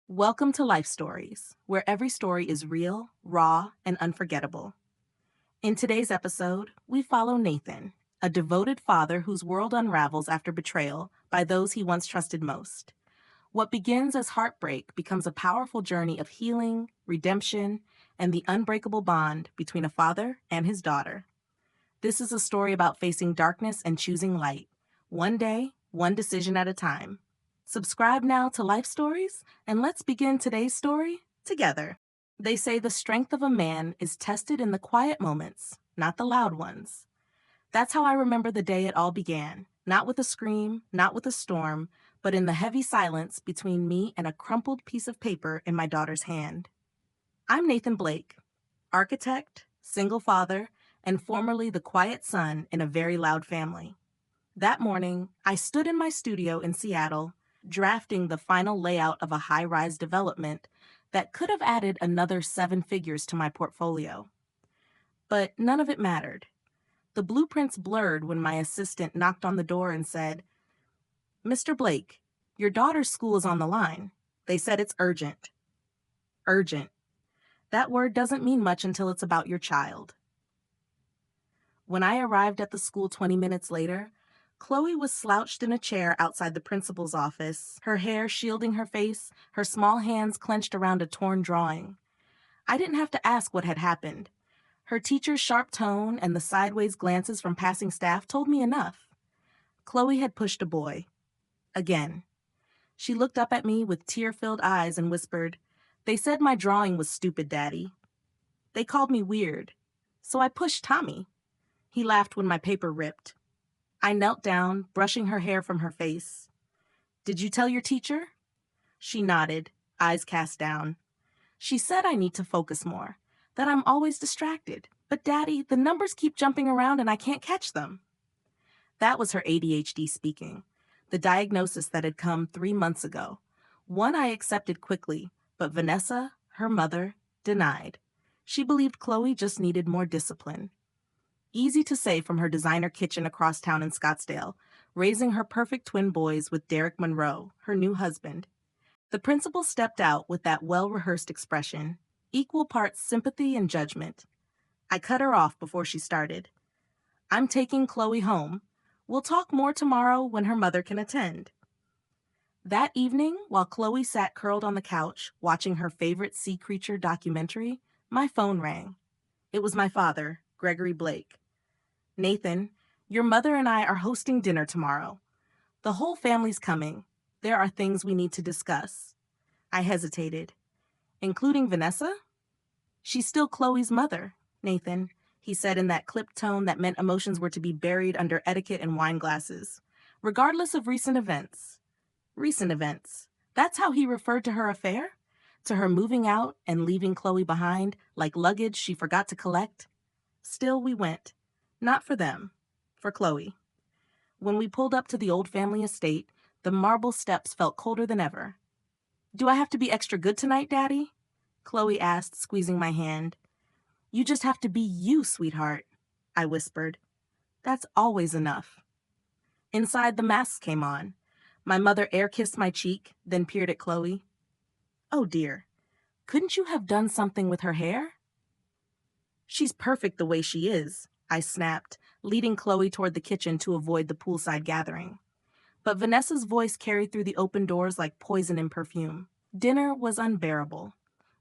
Welcome to Life Stories, where every story is real, raw, and unforgettable. In today's episode, we follow Nathan, a devoted father whose world unravels after betrayal by those he once trusted most. What begins as heartbreak becomes a powerful journey of healing, redemption, and the unbreakable bond between a father and his daughter. This is a story about facing darkness and choosing light, one day, one decision at a time. Subscribe now to Life Stories, and let's begin today's story together. They say the strength of a man is tested in the quiet moments, not the loud ones. That's how I remember the day it all began, not with a scream, not with a storm, but in the heavy silence between me and a crumpled piece of paper in my daughter's hand. I'm Nathan Blake, architect, single father, and formerly the quiet son in a very loud family. That morning, I stood in my studio in Seattle, drafting the final layout of a high-rise development that could have added another 7 figures to my portfolio. But none of it mattered. The blueprints blurred when my assistant knocked on the door and said, "Mr. Blake, your daughter's school is on the line. They said it's urgent." Urgent. That word doesn't mean much until it's about your child. When I arrived at the school 20 minutes later, Chloe was slouched in a chair outside the principal's office, her hair shielding her face, her small hands clenched around a torn drawing. I didn't have to ask what had happened. Her teacher's sharp tone and the sideways glances from passing staff told me enough. Chloe had pushed a boy. Again. She looked up at me with tear-filled eyes and whispered, "They said my drawing was stupid, Daddy. They called me weird. So I pushed Tommy." He laughed when my paper ripped. I knelt down, brushing her hair from her face. "Did you tell your teacher?" She nodded, eyes cast down. "She said I need to focus more, that I'm always distracted. But Daddy, the numbers keep jumping around and I can't catch them." That was her ADHD speaking, the diagnosis that had come 3 months ago. One I accepted quickly, but Vanessa, her mother, denied. She believed Chloe just needed more discipline. Easy to say from her designer kitchen across town in Scottsdale, raising her perfect twin boys with Derek Monroe, her new husband. The principal stepped out with that well-rehearsed expression, equal parts sympathy and judgment. I cut her off before she started. "I'm taking Chloe home. We'll talk more tomorrow when her mother can attend." That evening, while Chloe sat curled on the couch, watching her favorite sea creature documentary, my phone rang. It was my father, Gregory Blake. "Nathan, your mother and I are hosting dinner tomorrow. The whole family's coming. There are things we need to discuss." I hesitated. "Including Vanessa?" "She's still Chloe's mother, Nathan," he said in that clipped tone that meant emotions were to be buried under etiquette and wine glasses. "Regardless of recent events." Recent events. That's how he referred to her affair? To her moving out and leaving Chloe behind, like luggage she forgot to collect? Still, we went. Not for them. For Chloe. When we pulled up to the old family estate, the marble steps felt colder than ever. "Do I have to be extra good tonight, Daddy?" Chloe asked, squeezing my hand. "You just have to be you, sweetheart," I whispered. "That's always enough." Inside, the masks came on. My mother air-kissed my cheek, then peered at Chloe. "Oh dear, couldn't you have done something with her hair?" "She's perfect the way she is," I snapped, leading Chloe toward the kitchen to avoid the poolside gathering. But Vanessa's voice carried through the open doors like poison in perfume. Dinner was unbearable.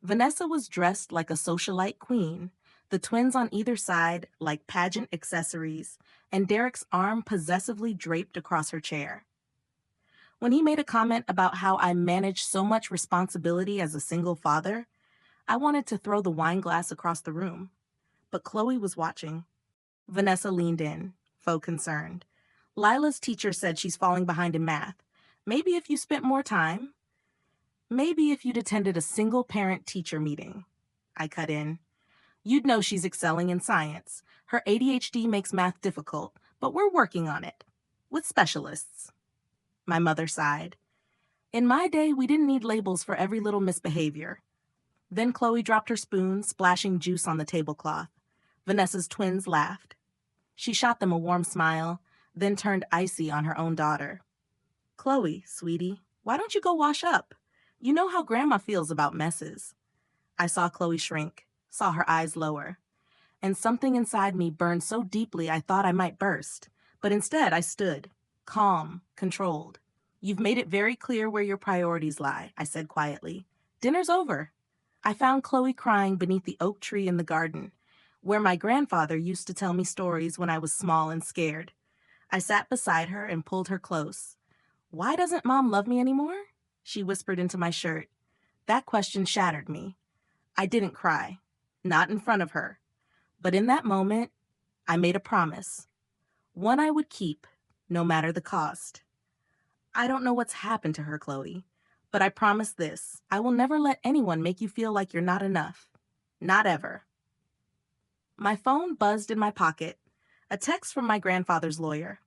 Vanessa was dressed like a socialite queen, the twins on either side like pageant accessories, and Derek's arm possessively draped across her chair. When he made a comment about how I managed so much responsibility as a single father, I wanted to throw the wine glass across the room. But Chloe was watching. Vanessa leaned in, faux concerned. "Lila's teacher said she's falling behind in math. Maybe if you spent more time. Maybe if you'd attended a single parent-teacher meeting." I cut in. "You'd know she's excelling in science. Her ADHD makes math difficult, but we're working on it. With specialists." My mother sighed. "In my day, we didn't need labels for every little misbehavior." Then Chloe dropped her spoon, splashing juice on the tablecloth. Vanessa's twins laughed. She shot them a warm smile, then turned icy on her own daughter. "Chloe, sweetie, why don't you go wash up? You know how Grandma feels about messes. I saw Chloe shrink, saw her eyes lower, and something inside me burned so deeply I thought I might burst. But instead, I stood, calm, controlled. You've made it very clear where your priorities lie, I said quietly. Dinner's over. I found Chloe crying beneath the oak tree in the garden, where my grandfather used to tell me stories when I was small and scared. I sat beside her and pulled her close. Why doesn't Mom love me anymore? She whispered into my shirt. That question shattered me. I didn't cry. Not in front of her. But in that moment, I made a promise. One I would keep, no matter the cost. I don't know what's happened to her, Chloe, but I promise this. I will never let anyone make you feel like you're not enough. Not ever. My phone buzzed in my pocket. A text from my grandfather's lawyer.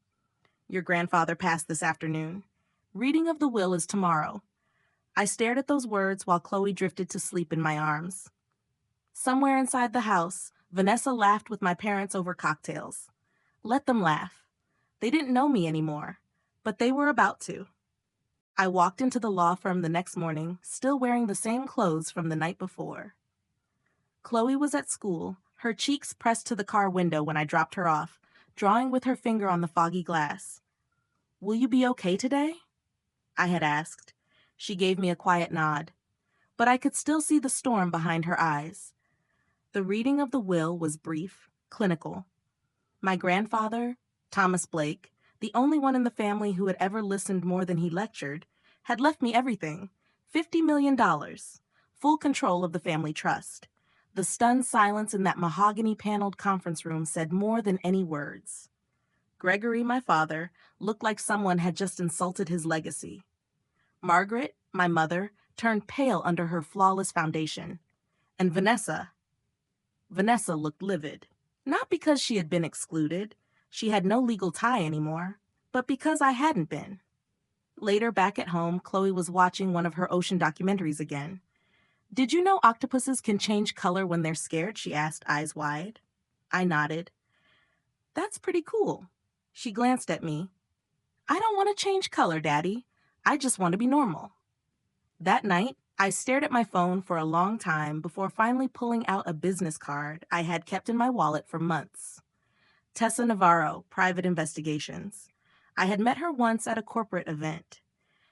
Your grandfather passed this afternoon. Reading of the will is tomorrow. I stared at those words while Chloe drifted to sleep in my arms. Somewhere inside the house, Vanessa laughed with my parents over cocktails. Let them laugh. They didn't know me anymore, but they were about to. I walked into the law firm the next morning, still wearing the same clothes from the night before. Chloe was at school, her cheeks pressed to the car window when I dropped her off, drawing with her finger on the foggy glass. Will you be okay today? I had asked. She gave me a quiet nod, but I could still see the storm behind her eyes. The reading of the will was brief, clinical. My grandfather, Thomas Blake, the only one in the family who had ever listened more than he lectured, had left me everything, $50 million, full control of the family trust. The stunned silence in that mahogany-paneled conference room said more than any words. Gregory, my father, looked like someone had just insulted his legacy. Margaret, my mother, turned pale under her flawless foundation. And Vanessa looked livid. Not because she had been excluded, she had no legal tie anymore, but because I hadn't been. Later, back at home, Chloe was watching one of her ocean documentaries again. Did you know octopuses can change color when they're scared? She asked, eyes wide. I nodded. That's pretty cool. She glanced at me. I don't want to change color, Daddy. I just want to be normal. That night, I stared at my phone for a long time before finally pulling out a business card I had kept in my wallet for months. Tessa Navarro, Private Investigations. I had met her once at a corporate event.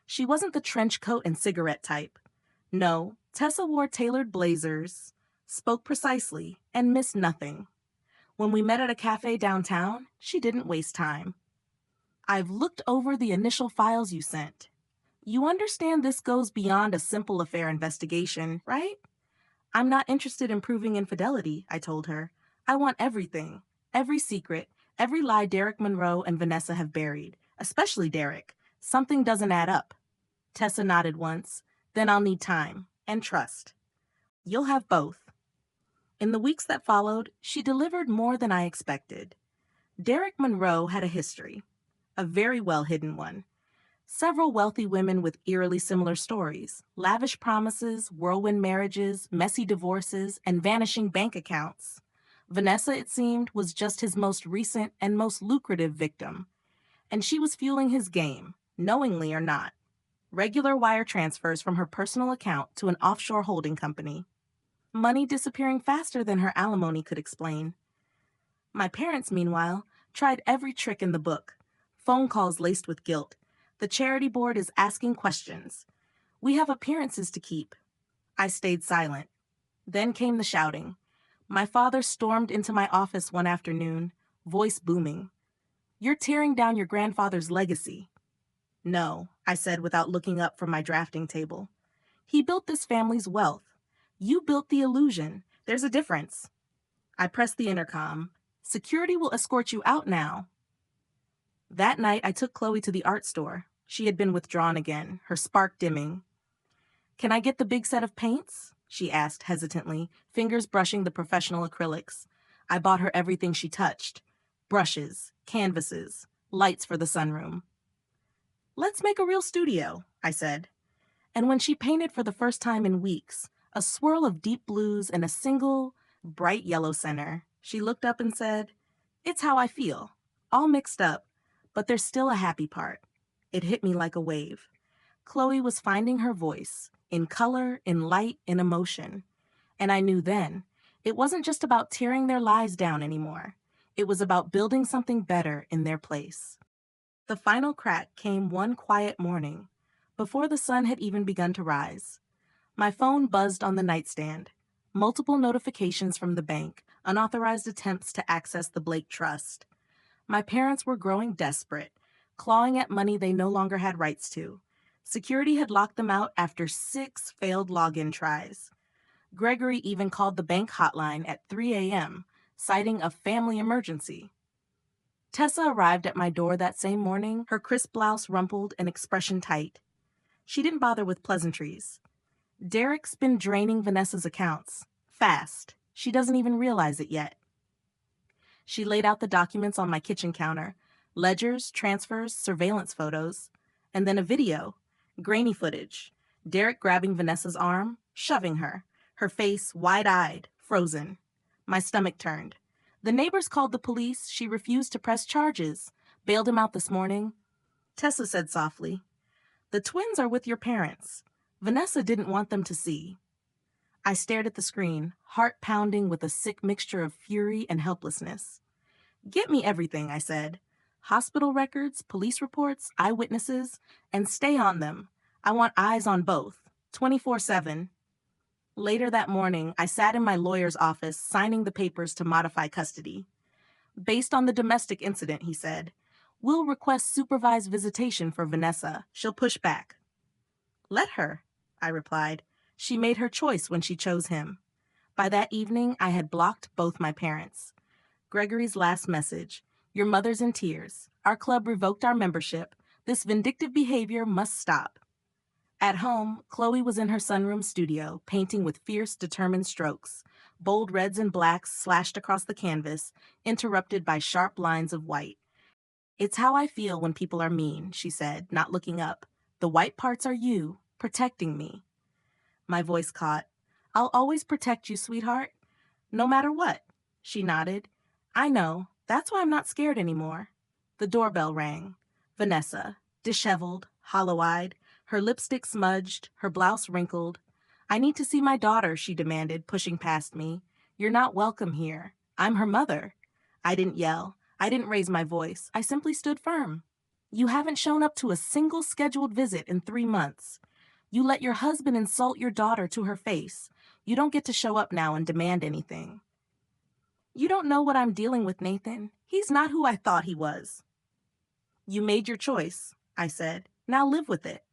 She wasn't the trench coat and cigarette type. No, Tessa wore tailored blazers, spoke precisely, and missed nothing. When we met at a cafe downtown, she didn't waste time. I've looked over the initial files you sent. You understand this goes beyond a simple affair investigation, right? I'm not interested in proving infidelity, I told her. I want everything, every secret, every lie Derek Monroe and Vanessa have buried, especially Derek. Something doesn't add up. Tessa nodded once. Then I'll need time and trust. You'll have both. In the weeks that followed, she delivered more than I expected. Derek Monroe had a history, a very well-hidden one. Several wealthy women with eerily similar stories, lavish promises, whirlwind marriages, messy divorces, and vanishing bank accounts. Vanessa, it seemed, was just his most recent and most lucrative victim. And she was fueling his game, knowingly or not. Regular wire transfers from her personal account to an offshore holding company. Money disappearing faster than her alimony could explain. My parents, meanwhile, tried every trick in the book. Phone calls laced with guilt. The charity board is asking questions. We have appearances to keep. I stayed silent. Then came the shouting. My father stormed into my office one afternoon, voice booming. You're tearing down your grandfather's legacy. No, I said without looking up from my drafting table. He built this family's wealth. You built the illusion. There's a difference. I pressed the intercom. Security will escort you out now. That night, I took Chloe to the art store. She had been withdrawn again, her spark dimming. Can I get the big set of paints? She asked hesitantly, fingers brushing the professional acrylics. I bought her everything she touched. Brushes, canvases, lights for the sunroom. Let's make a real studio, I said. And when she painted for the first time in weeks, a swirl of deep blues and a single, bright yellow center, she looked up and said, It's how I feel, all mixed up, but there's still a happy part. It hit me like a wave. Chloe was finding her voice, in color, in light, in emotion. And I knew then, it wasn't just about tearing their lives down anymore. It was about building something better in their place. The final crack came one quiet morning, before the sun had even begun to rise. My phone buzzed on the nightstand. Multiple notifications from the bank, unauthorized attempts to access the Blake Trust. My parents were growing desperate, clawing at money they no longer had rights to. Security had locked them out after 6 failed login tries. Gregory even called the bank hotline at 3 a.m., citing a family emergency. Tessa arrived at my door that same morning, her crisp blouse rumpled and expression tight. She didn't bother with pleasantries. Derek's been draining Vanessa's accounts. Fast. She doesn't even realize it yet. She laid out the documents on my kitchen counter. Ledgers, transfers, surveillance photos. And then a video. Grainy footage. Derek grabbing Vanessa's arm, shoving her. Her face wide-eyed, frozen. My stomach turned. The neighbors called the police. She refused to press charges. Bailed him out this morning. Tessa said softly, "The twins are with your parents. Vanessa didn't want them to see." I stared at the screen, heart pounding with a sick mixture of fury and helplessness. "Get me everything," I said. "Hospital records, police reports, eyewitnesses, and stay on them. I want eyes on both, 24/7. Later that morning, I sat in my lawyer's office signing the papers to modify custody. "Based on the domestic incident," he said, "we'll request supervised visitation for Vanessa. She'll push back." "Let her," I replied. "She made her choice when she chose him." By that evening, I had blocked both my parents. Gregory's last message: "Your mother's in tears. Our club revoked our membership. This vindictive behavior must stop." At home, Chloe was in her sunroom studio, painting with fierce, determined strokes. Bold reds and blacks slashed across the canvas, interrupted by sharp lines of white. "It's how I feel when people are mean," she said, not looking up. "The white parts are you, protecting me." My voice caught. "I'll always protect you, sweetheart. No matter what." She nodded. "I know. That's why I'm not scared anymore." The doorbell rang. Vanessa, disheveled, hollow-eyed, her lipstick smudged, her blouse wrinkled. "I need to see my daughter," she demanded, pushing past me. "You're not welcome here. I'm her mother." I didn't yell. I didn't raise my voice. I simply stood firm. "You haven't shown up to a single scheduled visit in 3 months. You let your husband insult your daughter to her face. You don't get to show up now and demand anything." "You don't know what I'm dealing with, Nathan. He's not who I thought he was." "You made your choice," I said. "Now live with it."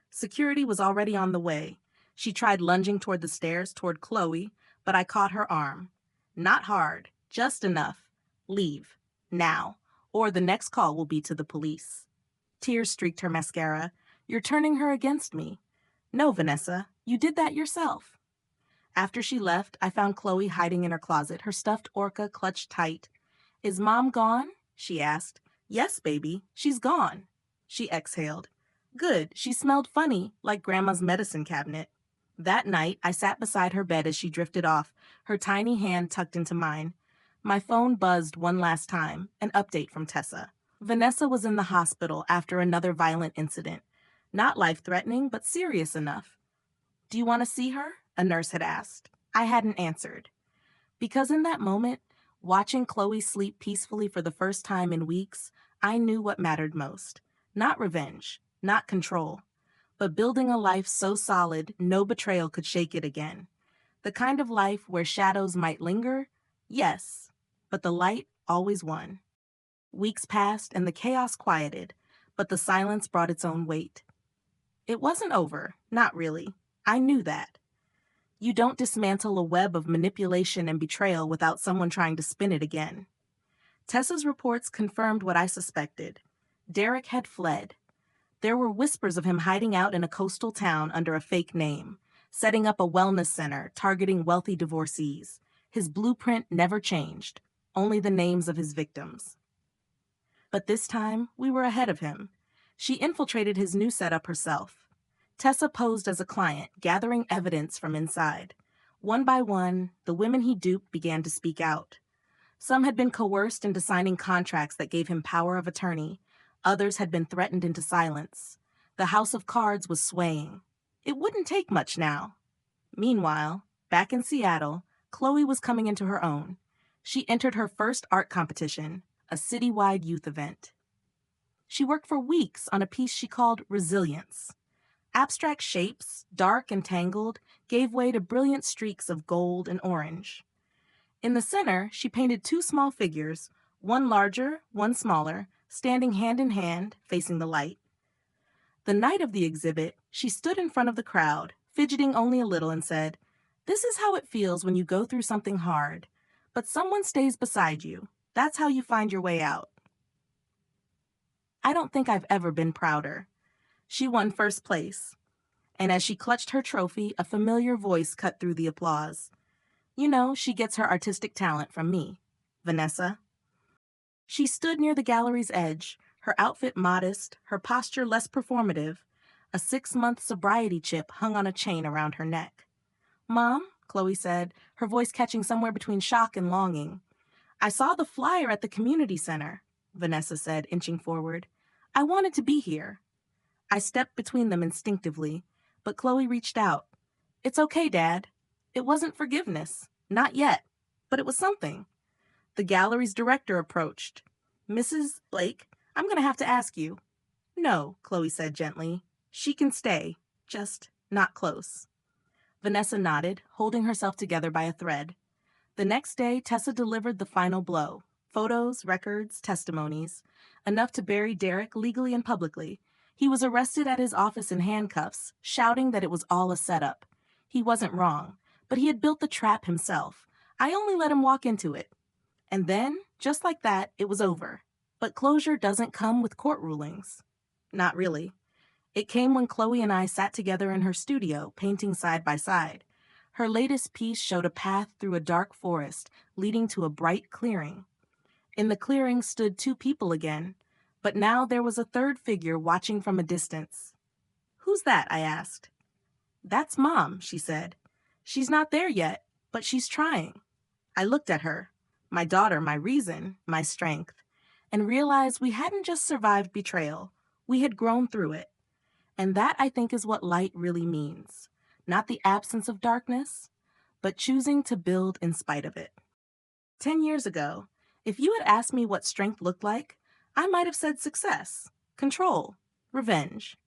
Security was already on the way. She tried lunging toward the stairs, toward Chloe, but I caught her arm. "Not hard, just enough. Leave. Now. Or the next call will be to the police." Tears streaked her mascara. "You're turning her against me." "No, Vanessa. You did that yourself." After she left, I found Chloe hiding in her closet, her stuffed orca clutched tight. "Is Mom gone?" she asked. "Yes, baby. She's gone." She exhaled. "Good. She smelled funny, like Grandma's medicine cabinet." That night, I sat beside her bed as she drifted off, her tiny hand tucked into mine. My phone buzzed one last time, an update from Tessa. Vanessa was in the hospital after another violent incident. Not life-threatening, but serious enough. "Do you want to see her?" a nurse had asked. I hadn't answered. Because in that moment, watching Chloe sleep peacefully for the first time in weeks, I knew what mattered most. Not revenge, not control, but building a life so solid no betrayal could shake it again. The kind of life where shadows might linger, yes, but the light always won. Weeks passed and the chaos quieted, but the silence brought its own weight. It wasn't over, not really. I knew that. You don't dismantle a web of manipulation and betrayal without someone trying to spin it again. Tessa's reports confirmed what I suspected. Derek had fled. There were whispers of him hiding out in a coastal town under a fake name, setting up a wellness center targeting wealthy divorcees. His blueprint never changed, only the names of his victims. But this time, we were ahead of him. She infiltrated his new setup herself. Tessa posed as a client, gathering evidence from inside. One by one, the women he duped began to speak out. Some had been coerced into signing contracts that gave him power of attorney. Others had been threatened into silence. The house of cards was swaying. It wouldn't take much now. Meanwhile, back in Seattle, Chloe was coming into her own. She entered her first art competition, a citywide youth event. She worked for weeks on a piece she called Resilience. Abstract shapes, dark and tangled, gave way to brilliant streaks of gold and orange. In the center, she painted two small figures, one larger, one smaller, standing hand in hand, facing the light. The night of the exhibit, she stood in front of the crowd, fidgeting only a little, and said, "This is how it feels when you go through something hard, but someone stays beside you. That's how you find your way out." I don't think I've ever been prouder. She won first place, and as she clutched her trophy, a familiar voice cut through the applause. You know, she gets her artistic talent from me, Vanessa. She stood near the gallery's edge, her outfit modest, her posture less performative. A 6-month sobriety chip hung on a chain around her neck. "Mom," Chloe said, her voice catching somewhere between shock and longing. "I saw the flyer at the community center," Vanessa said, inching forward. "I wanted to be here." I stepped between them instinctively, but Chloe reached out. "It's okay, Dad." It wasn't forgiveness. Not yet. But it was something. The gallery's director approached. "Mrs. Blake, I'm going to have to ask you." "No," Chloe said gently. "She can stay. Just not close." Vanessa nodded, holding herself together by a thread. The next day, Tessa delivered the final blow. Photos, records, testimonies. Enough to bury Derek legally and publicly. He was arrested at his office in handcuffs, shouting that it was all a setup. He wasn't wrong, but he had built the trap himself. I only let him walk into it. And then, just like that, it was over. But closure doesn't come with court rulings. Not really. It came when Chloe and I sat together in her studio, painting side by side. Her latest piece showed a path through a dark forest, leading to a bright clearing. In the clearing stood two people again, but now there was a third figure watching from a distance. "Who's that?" I asked. "That's Mom," she said. "She's not there yet, but she's trying." I looked at her, my daughter, my reason, my strength, and realized we hadn't just survived betrayal, we had grown through it. And that, I think, is what light really means. Not the absence of darkness, but choosing to build in spite of it. 10 years ago, if you had asked me what strength looked like, I might have said success, control, revenge.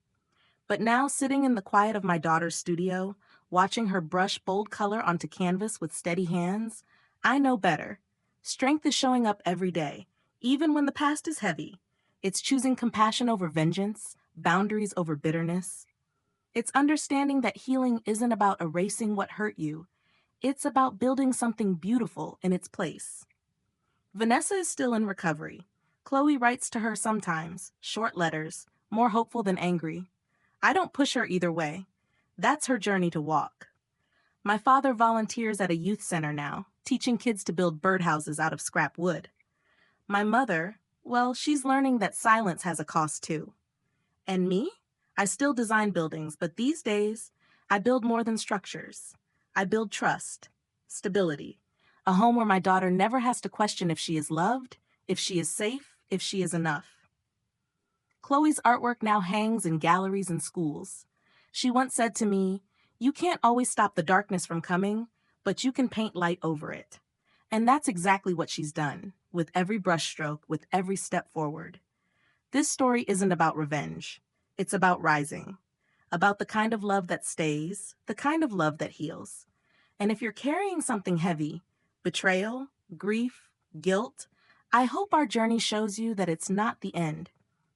But now, sitting in the quiet of my daughter's studio, watching her brush bold color onto canvas with steady hands, I know better. Strength is showing up every day, even when the past is heavy. It's choosing compassion over vengeance, boundaries over bitterness. It's understanding that healing isn't about erasing what hurt you. It's about building something beautiful in its place. Vanessa is still in recovery. Chloe writes to her sometimes, short letters, more hopeful than angry. I don't push her either way. That's her journey to walk. My father volunteers at a youth center now, teaching kids to build birdhouses out of scrap wood. My mother, well, she's learning that silence has a cost too. And me? I still design buildings, but these days, I build more than structures. I build trust, stability, a home where my daughter never has to question if she is loved, if she is safe, if she is enough. Chloe's artwork now hangs in galleries and schools. She once said to me, "You can't always stop the darkness from coming, but you can paint light over it." And that's exactly what she's done, with every brushstroke, with every step forward. This story isn't about revenge. It's about rising, about the kind of love that stays, the kind of love that heals. And if you're carrying something heavy, betrayal, grief, guilt, I hope our journey shows you that it's not the end,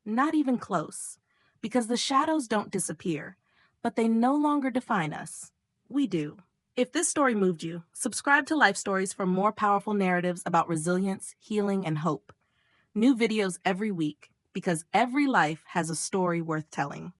not even close, because the shadows don't disappear, but they no longer define us. We do. If this story moved you, subscribe to Life Stories for more powerful narratives about resilience, healing, and hope. New videos every week, because every life has a story worth telling.